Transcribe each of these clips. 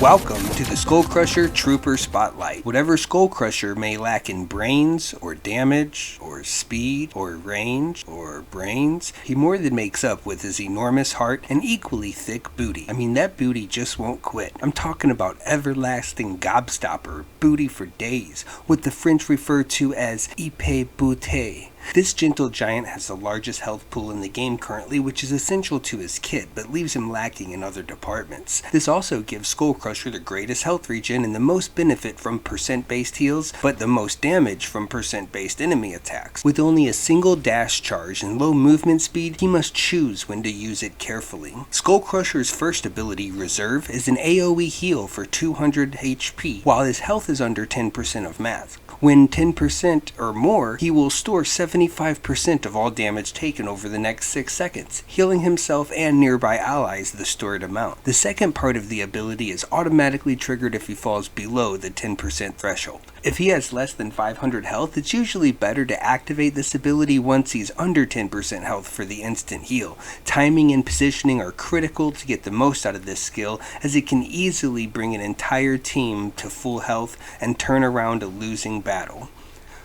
Welcome to the Skull Crusher Trooper Spotlight. Whatever Skull Crusher may lack in brains, or damage, or speed, or range, or brains, he more than makes up with his enormous heart and equally thick booty. I mean, that booty just won't quit. I'm talking about everlasting gobstopper, booty for days, what the French refer to as épée boutée. This gentle giant has the largest health pool in the game currently, which is essential to his kit, but leaves him lacking in other departments. This also gives Skull Crusher the greatest health regen and the most benefit from percent-based heals, but the most damage from percent-based enemy attacks. With only a single dash charge and low movement speed, he must choose when to use it carefully. Skull Crusher's first ability, Reserve, is an AoE heal for 200 HP, while his health is under 10% of max. When 10% or more, he will store 75% of all damage taken over the next 6 seconds, healing himself and nearby allies the stored amount. The second part of the ability is automatically triggered if he falls below the 10% threshold. If he has less than 500 health, it's usually better to activate this ability once he's under 10% health for the instant heal. Timing and positioning are critical to get the most out of this skill, as it can easily bring an entire team to full health and turn around a losing battle.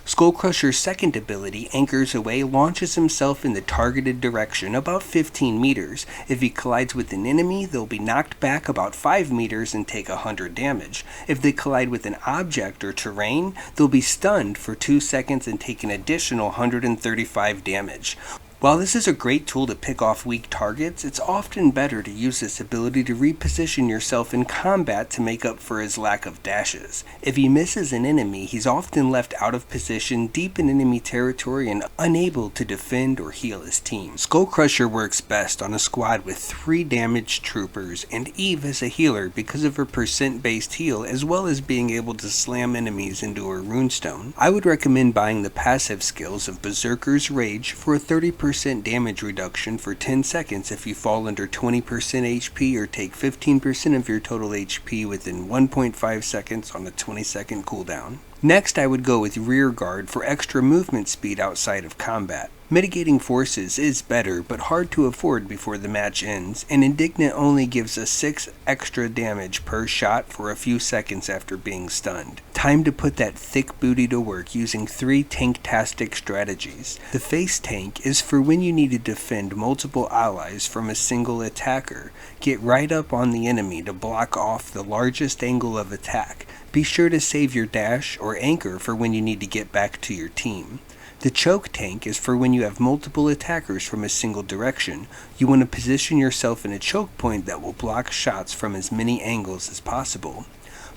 Skull Crusher's second ability, Anchors Away, launches himself in the targeted direction about 15 meters. If he collides with an enemy, they'll be knocked back about 5 meters and take 100 damage. If they collide with an object or terrain, they'll be stunned for 2 seconds and take an additional 135 damage. While this is a great tool to pick off weak targets, it's often better to use this ability to reposition yourself in combat to make up for his lack of dashes. If he misses an enemy, he's often left out of position, deep in enemy territory, and unable to defend or heal his team. Skull Crusher works best on a squad with 3 damaged troopers, and Eve as a healer because of her percent-based heal, as well as being able to slam enemies into her runestone. I would recommend buying the passive skills of Berserker's Rage for a 30% damage reduction for 10 seconds if you fall under 20% HP or take 15% of your total HP within 1.5 seconds on a 20-second cooldown. Next, I would go with Rear Guard for extra movement speed outside of combat. Mitigating forces is better, but hard to afford before the match ends, and Indignant only gives us 6 extra damage per shot for a few seconds after being stunned. Time to put that thick booty to work using 3 tanktastic strategies. The Face Tank is for when you need to defend multiple allies from a single attacker. Get right up on the enemy to block off the largest angle of attack. Be sure to save your dash or anchor for when you need to get back to your team. The Choke Tank is for when you have multiple attackers from a single direction. You want to position yourself in a choke point that will block shots from as many angles as possible.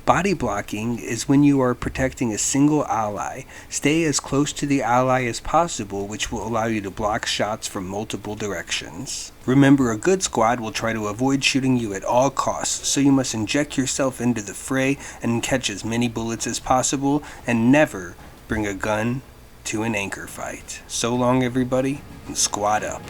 Body blocking is when you are protecting a single ally. Stay as close to the ally as possible, which will allow you to block shots from multiple directions. Remember, a good squad will try to avoid shooting you at all costs, so you must inject yourself into the fray and catch as many bullets as possible, and never bring a gun to an anchor fight. So long, everybody, and squad up.